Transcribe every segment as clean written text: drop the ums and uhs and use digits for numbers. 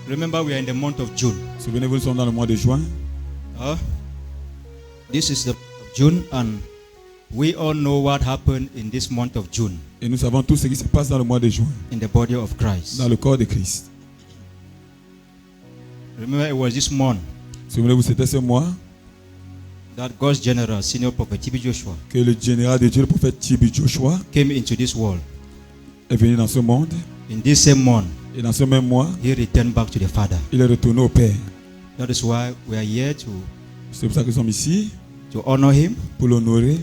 Remember, we are in the month of June. Souvenez-vous, nous sommes dans le mois de juin. This is the June, and we all know what happened in this month of June Et nous savons tout ce qui se passe dans le mois de juin, in the body of Christ. dans le corps de Christ. Remember, it was this month Souvenez-vous, c'était ce mois that God's general, senior prophet T.B. Joshua, que le général de Dieu, le prophète T.B. Joshua, came into this world. est venu dans ce monde. In this same month, Et dans ce même mois, he returned back to the Father. il est retourné au Père. That is why we are here C'est pour ça que nous sommes ici, to honor him, pour l'honorer,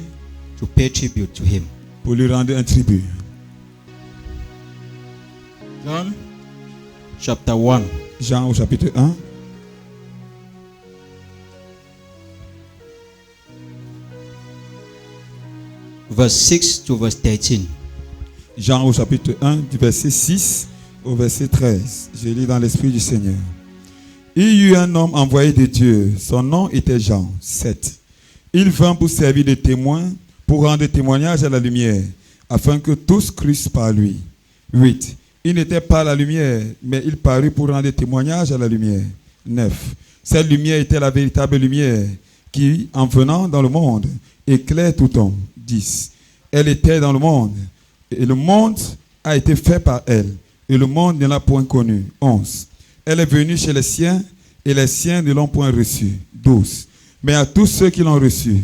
to pay tribute to him. pour lui rendre un tribut. John chapter 1. Jean au chapitre 1, Verse 6 to verse 13. Jean au chapitre 1, du verset 6 au verset 13. Je lis dans l'Esprit du Seigneur. Il y eut un homme envoyé de Dieu. Son nom était Jean. 7. Il vint pour servir de témoin, pour rendre témoignage à la lumière, afin que tous crussent par lui. 8. Il n'était pas la lumière, mais il parut pour rendre témoignage à la lumière. 9. Cette lumière était la véritable lumière qui, en venant dans le monde, éclaire tout homme. 10. Elle était dans le monde, et le monde a été fait par elle, et le monde ne l'a point connue. 11. Elle est venue chez les siens, et les siens ne l'ont point reçue. 12. Mais à tous ceux qui l'ont reçue,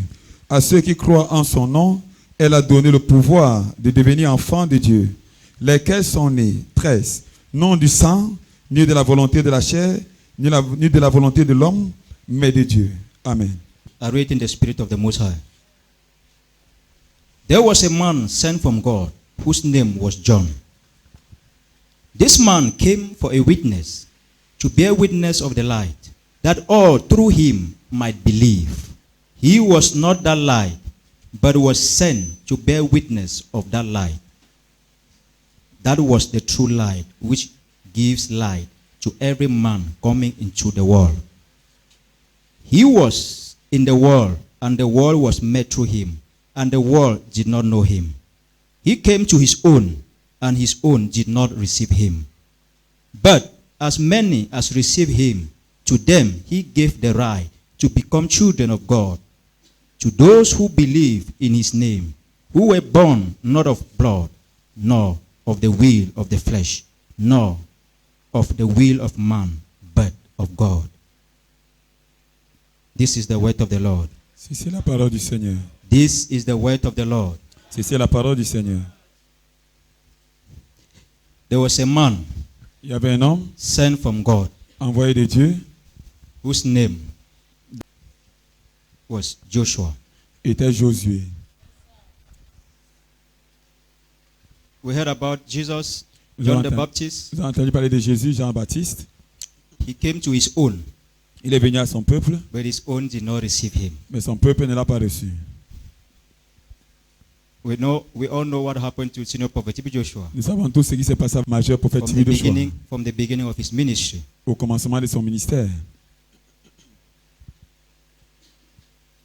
à ceux qui croient en son nom, elle a donné le pouvoir de devenir enfants de Dieu, lesquels sont nés. 13. Non du sang, ni de la volonté de la chair, ni de la volonté de l'homme, mais de Dieu. Amen. I read in the spirit of the Most High. There was a man sent from God whose name was John. This man came for a witness, to bear witness of the light, that all through him might believe. He was not that light, but was sent to bear witness of that light. That was the true light, which gives light to every man coming into the world. He was in the world, and the world was made through him, and the world did not know him. He came to his own, and his own did not receive him. But as many as received him, to them he gave the right to become children of God, to those who believe in his name, who were born not of blood, nor of the will of the flesh, nor of the will of man, but of God. This is the word of the Lord. C'est la parole du Seigneur. This is the word of the Lord. C'est la parole du Seigneur. There was a man Il y avait un homme sent from God envoyé de Dieu, whose name was Joshua. était Josué. We heard about Jesus, Vous John avez the entendu- Baptist. Vous avez entendu parler de Jésus, Jean-Baptiste. He came to his own, Il est venu à son peuple, but his own did not receive him. mais son peuple ne l'a pas reçu. We all know what happened to senior prophet T.B. Joshua Nous savons tous ce qui s'est passé à majeur prophète from T.B. the Joshua beginning of his ministry. au commencement de son ministère.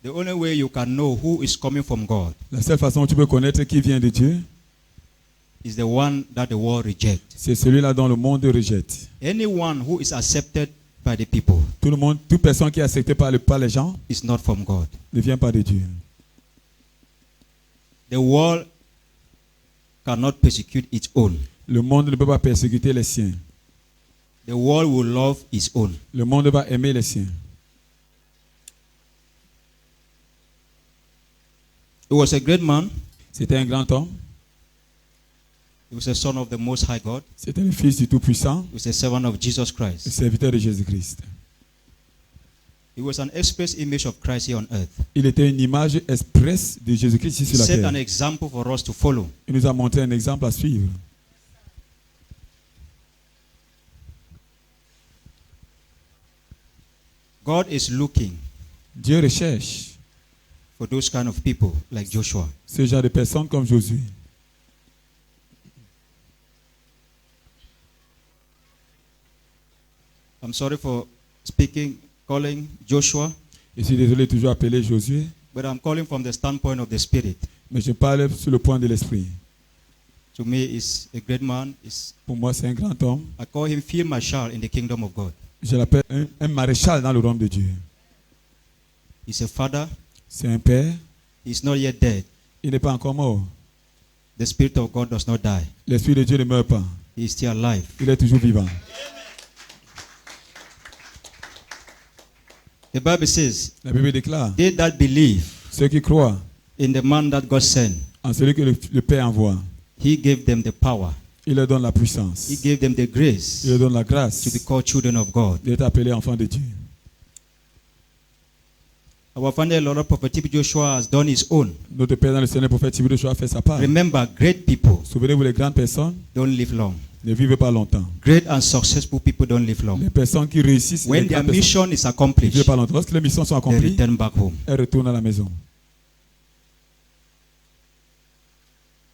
The only way you can know who is coming from God La seule façon où tu peux connaître qui vient de Dieu, is the one that the world rejects. c'est celui-là dont le monde rejette. Anyone who is accepted by the people Tout le monde, toute personne qui est acceptée par les gens is not from God. ne vient pas de Dieu. The world cannot persecute its own. Le monde ne peut pas persécuter les siens. The world will love its own. Le monde va aimer les siens. He was a great man. C'était un grand homme. He was a son of the Most High God. C'était le fils du Tout-Puissant, He was a servant of Jesus le Christ. serviteur de Jésus-Christ. He was an express image of Christ here on earth. Il était une image expresse de Jésus-Christ He ici sur la set an terre. example for us to follow. Il nous a montré un exemple à suivre. God is looking Dieu recherche for those kind of people like Joshua. ce genre de personnes comme Josué. I'm sorry for calling Joshua, Je suis désolé de toujours appeler Josué, but I'm calling from the standpoint of the Spirit. mais je parle sur le point de l'esprit. to me is a great man. Pour moi, c'est un grand homme. I call him Field Marshal in the kingdom of God. Je l'appelle un maréchal dans le royaume de Dieu. He's a father. C'est un père. He's not yet dead. Il n'est pas encore mort. The Spirit of God does not die. L'Esprit de Dieu ne meurt pas. He is still alive. Il est toujours vivant. The Bible says, La Bible déclare, they that believe ceux qui croient in the man that God sent, en celui que le Père envoie, he gave them the power. il leur donne la puissance. He gave them the grace Il leur donne la grâce to be called children of God. d'être appelés enfants de Dieu. Our father, Lord Prophet T.B. Joshua, has done his own. Notre Père dans le Seigneur, le prophète T.B. Joshua a fait sa part. Remember, great people Souvenez-vous, les grandes personnes don't live long. ne vivent pas longtemps. Great and successful people don't live long. Les personnes qui réussissent, les When their grandes personnes mission is ne accomplished, vivent pas longtemps. Lorsque les missions sont they accomplies, return back home. elles retournent à la maison.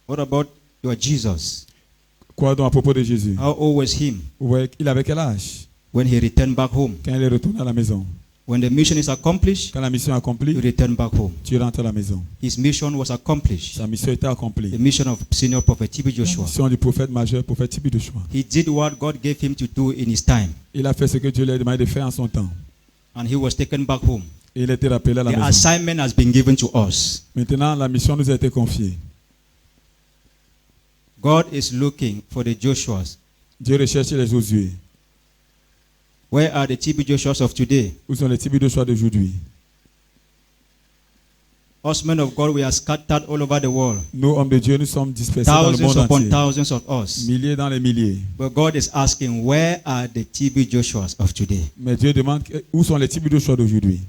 What about your Jesus? Quoi donc à propos de Jésus? How old was him Vous voyez, il avait quel âge when he returned back home? quand il est retourné à la maison? When the mission is accomplished, Quand la mission est you accomplie, return back home. tu rentres à la maison. His mission was accomplished. Sa mission était The accomplie. mission of senior prophet T.B. La Joshua. mission du prophète majeur, prophète T.B. Joshua. He did what God gave him to do in his time, Il a fait ce que Dieu lui a demandé de faire en son temps. and he was taken back home. Et il a été rappelé à la The maison. assignment has been given to us. Maintenant, la mission nous a été confiée. God is looking for the Joshuas. Dieu recherche les Josué. Where are the T.B. Joshuas of today? Où sont les T.B. Joshua d'aujourd'hui? Us men of God, we are scattered all over the world. Nous, hommes de Dieu, nous sommes dispersés dans le Thousands monde upon entier. thousands of us. Milliers dans les milliers. But God is asking, where are the T.B. Joshuas of today? Mais Dieu demande où sont les T.B. Joshua d'aujourd'hui?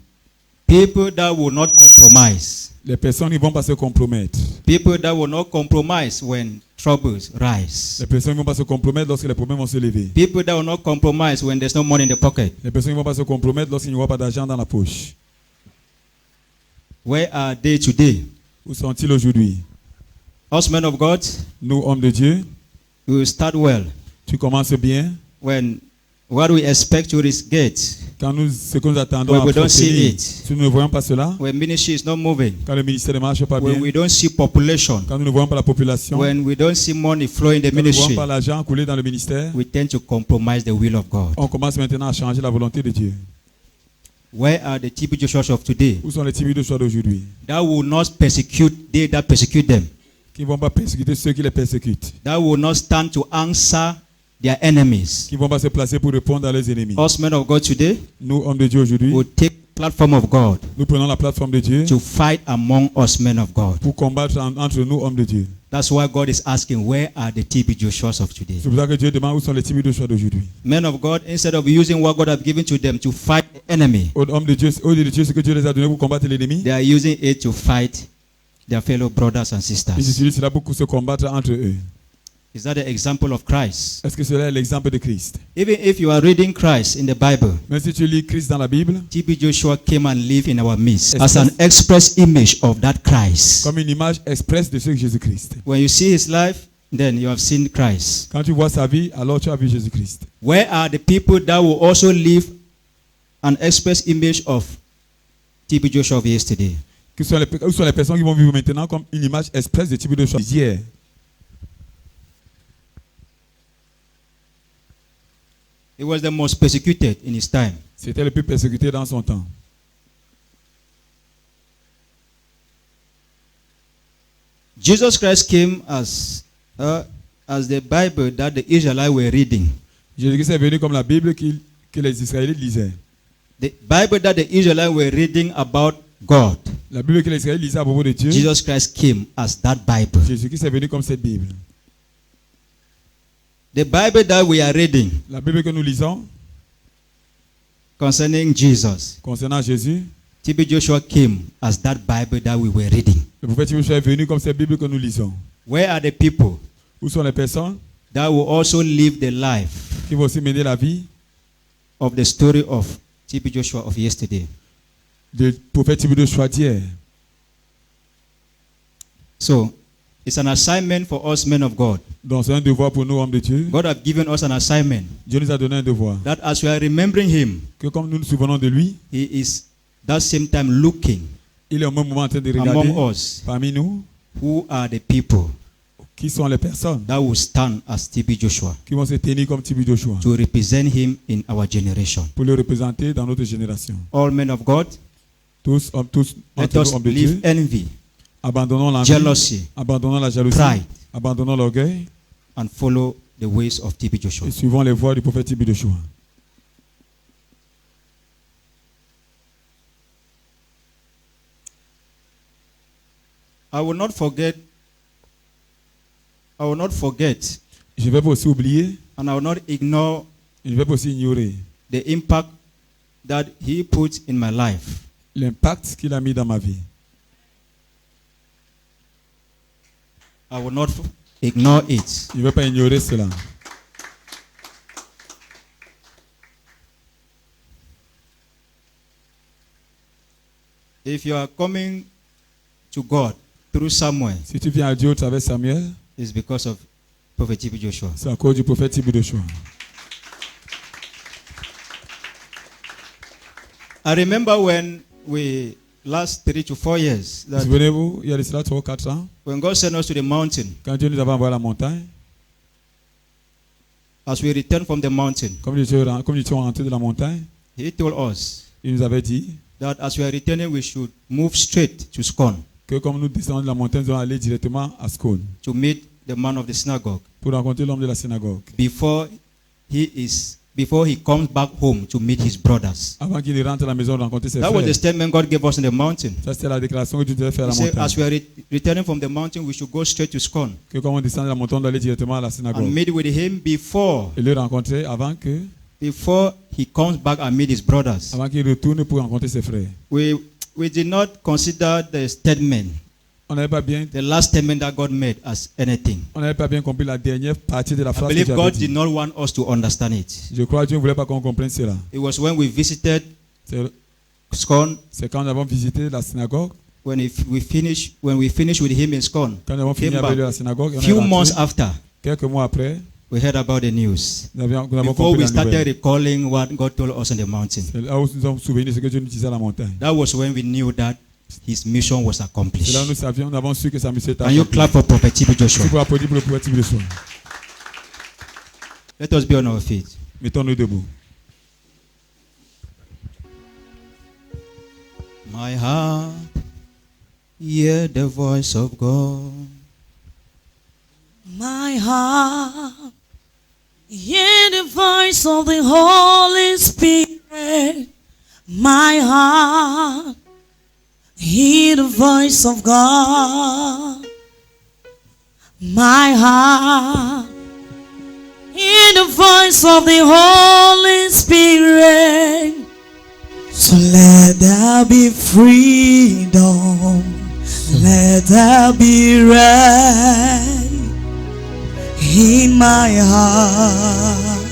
People that will not compromise. Les personnes ne vont pas se compromettre. People that will not compromise when troubles rise. Les personnes ne vont pas se compromettre lorsque les problèmes vont se lever. People that will not compromise when there's no money in the pocket. Les personnes ne vont pas se compromettre lorsqu'il n'y aura pas d'argent dans la poche. Where are they today? Où sont-ils aujourd'hui? Us men of God, Nous, hommes de Dieu, we will start well tu commences bien. when what we expect to get, Quand ce que nous attendons when à we don't see obtenir, it, si nous ne voyons pas cela, when ministry is not moving, quand le ministère ne marche pas bien, when we don't see population, quand nous ne voyons pas la population, when we don't see money flow in the quand nous ne voyons ministry, pas l'argent couler dans le ministère, we tend to compromise the will of God. on commence maintenant à changer la volonté de Dieu. Where are the T.B. Joshuas of today Où sont les T.B. Joshua d'aujourd'hui? that will not persecute they that persecute them, Qui ne vont pas persécuter ceux qui les persécutent. that will not stand to answer their enemies? Qui ne vont pas se placer pour répondre à leurs ennemis. Us men of God today Nous, hommes de Dieu aujourd'hui, will take platform of God nous prenons la plateforme de Dieu to fight among us men of God. pour combattre entre nous, hommes de Dieu. That's why God is asking, where are the T.B. Joshuas of today? C'est pour ça que Dieu demande où sont les T.B. Joshua d'aujourd'hui. Men of God, instead of using what God has given to them to fight the enemy, Hommes de Dieu, ce que Dieu les a donné pour combattre l'ennemi, they are using it to fight their fellow brothers and ils sisters. utilisent cela pour se combattre entre eux. Is that the example of Christ? Est-ce que cela est l'exemple de Christ? Even if you are reading Christ in the Bible, Même si tu lis Christ dans la Bible, T.B. Joshua came and lived in our midst as an express image of that Christ. comme une image expresse de ce que Jésus-Christ. When you see his life, then you have seen Christ. Quand tu vois sa vie, alors tu as vu Jésus-Christ. Where are the people that will also live an express image of T.B. Joshua of yesterday? Où sont les personnes qui vont vivre maintenant comme une image expresse de T.B. Joshua d'hier? He was the most persecuted in his time. C'était le plus persécuté dans son temps. Jesus Christ came as the Bible that the Israelites were reading. Jésus-Christ est venu comme la Bible que les Israélites lisaient. The Bible that the Israelites were reading about God. La Bible que les Israélites lisaient à propos de Dieu. Jesus Christ came as that Bible. Jésus-Christ est venu comme cette Bible. The Bible that we are reading La Bible que nous lisons concerning Jesus, concernant Jésus, T.B. Joshua came as that Bible that we were reading. le prophète Joshua est venu comme cette Bible que nous lisons. Where are the people Où sont les personnes that will also live the life qui vont aussi mener la vie of the story of T.B. Joshua of yesterday? du prophète T.B. Joshua d'hier? So, it's an assignment for us men of God. Donc c'est un devoir pour nous, hommes de Dieu. God has given us an assignment Dieu nous a donné un devoir. that as we are remembering him, Que comme nous nous souvenons de lui, he is that same time looking il est au même moment en train de among regarder us parmi nous who are the people Qui sont les personnes that will stand as TB Joshua qui vont se tenir comme Tibi Joshua to represent him in our generation? pour le représenter dans notre génération? All men of God, Tous, let entre us nous, hommes de leave Dieu, envy, abandonnons l'envie, jealousy, abandonnons la jalousie, pride, abandonnons l'orgueil and follow the ways of TB Joshua. et suivons les voies du prophète Tibi Joshua. I will not forget. Je ne vais pas aussi oublier, And I will not ignore je ne vais pas aussi ignorer the impact that he put in my life. l'impact qu'il a mis dans ma vie. I will not ignore it. Je ne vais pas ignorer cela. If you are coming to God through Samuel, Si tu viens à Dieu au travers de Samuel, it's because of Prophet TB Joshua. c'est à cause du prophète Tibi Joshua. I remember when we last 3 to 4 years that Souvenez-vous, il y a de cela 3 ou 4 ans, when God sent us to the mountain, quand Dieu nous avait envoyé à la montagne, as we returned from the mountain, comme nous étions rentrés de la montagne, He told us il nous avait dit that as we are returning, we should move straight to Scone que comme nous descendons de la montagne, nous allons aller directement à Scone to meet the man of the synagogue pour rencontrer l'homme de la synagogue. before he comes back home to meet his brothers. Avant qu'il rentre à la maison, rencontrer ses That was frères. the statement God gave us in the mountain. Ça, c'était la déclaration que Dieu devait faire à He la said, montagne. as we are returning from the mountain, we should go straight to Scone Que comme on descend de la montagne, on doit aller directement à la and synagogue. meet with him before Et le rencontrer avant he comes back and meet his brothers. qu'il retourne pour rencontrer ses frères. We did not consider the statement, On n'avait pas bien, the last statement that God made, as anything. compris la dernière partie de la I phrase que believe Dieu avait God dit. did not want us to understand it. Je crois que Dieu ne voulait pas qu'on comprenne cela. It was when we visited C'est Scone, c'est quand nous avons visité la synagogue, when we finished with him in Scone. quand nous avons fini Came avec back. lui à la synagogue, et on est Few rentré. months after, Quelques mois après, we heard about the news. nous avons Before compris we la started nouvelle. recalling what God told us on the mountain, C'est là où nous avons souvenu ce que Dieu nous disait à la montagne. that was when we knew that his mission was C'est accomplished. là où nous avons su que sa mission était Can you accomplie. clap for Prophet TB Merci Joshua? pour applaudir pour le prophète Tibi Joshua. Let us be on our feet. Mettons-nous debout. My heart, hear the voice of God. My heart, hear the voice of the Holy Spirit. My heart, hear the voice of God. My heart, hear the voice of the Holy Spirit. So let there be freedom, let there be rest in my heart,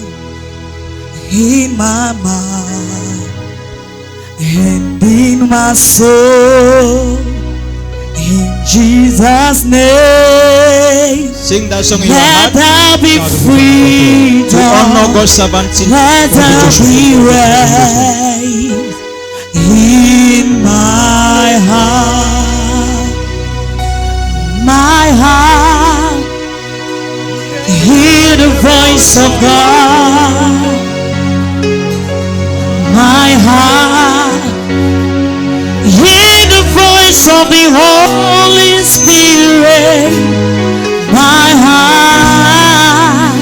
in my mind, and in my soul, in Jesus' name. Sing that song in your Let heart. there be To freedom. honor God's servant. Sing Let Prophet there Joshua. be rest in my heart, my heart. Hear the voice of God, my heart. Hear the voice of the Holy Spirit, my heart.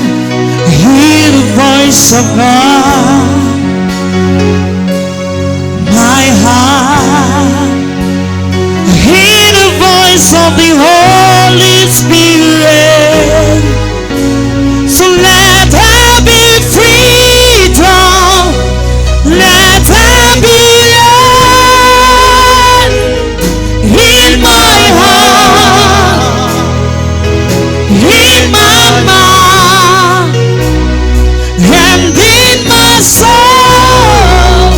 Hear the voice of God, my heart. Hear the voice of the Holy Spirit. So let there be freedom, let there be light in my heart, in my mind, and in my soul.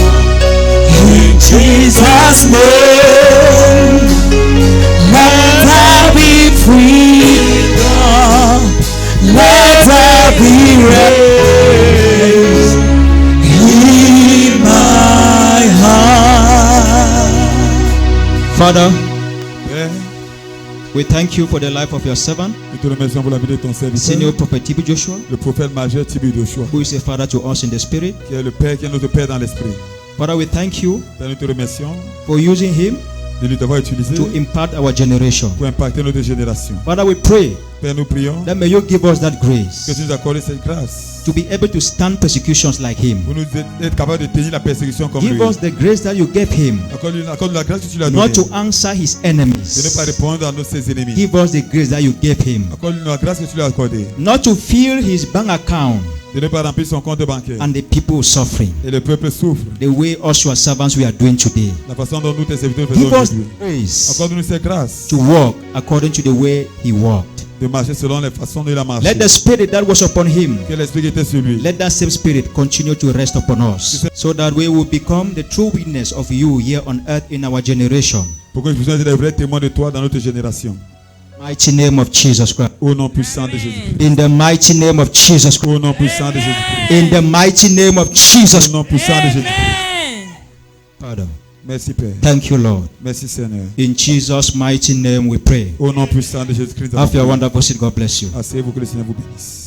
In Jesus' name, let there be freedom, let there be rest in my heart. Father, Père, We thank you for the life of your servant, Nous te remercions pour la vie de ton Senior serviteur, Prophet T.B. Joshua, le prophète majeur Tibi Joshua, who is a father to us in the spirit. qui est le Père, qui est notre Père dans l'esprit. Father, we thank you Père, nous te remercions for using him de nous avoir utilisé to impact our generation. pour impacter notre génération. Father, we pray Père, nous prions that may you give us that que grace tu nous accordes cette grâce to be able to stand persecutions like him. pour nous être capables de tenir la persécution comme lui. Give us the grace that you gave him Accorde la grâce que tu lui as donnée not to answer his de ne pas enemies. répondre à ses ennemis. Give us the grace that you gave him Accorde-nous la grâce que tu lui as accordée not to fill his bank account de ne pas remplir son compte bancaire. and the people suffering Et le peuple souffre. the way us your servants we are doing today. La façon dont nous, tes serviteurs, faisons Give us aujourd'hui. grace Accorde-nous cette grâce to walk according to the way he walked. de marcher selon les façons dont il a marché. Let the spirit that was upon him, Que l'esprit qui était sur lui. let that same spirit continue to rest upon us, so that we will become the true witness of you here on earth in our generation. Pour que nous puissions être des vrais témoins de toi dans notre génération. Mighty name of Jesus Christ. Au nom puissant de Jésus-Christ. In the mighty name of Jesus Christ. Au nom puissant de Jésus-Christ. In the mighty name of Jesus. Au nom puissant de Jésus-Christ. Father, Merci Père. thank you, Lord. Merci Seigneur. In Jesus' mighty name we pray. Au nom puissant de Jésus-Christ. Have a wonderful seat. God bless you. Asseyez-vous, que le Seigneur vous bénisse.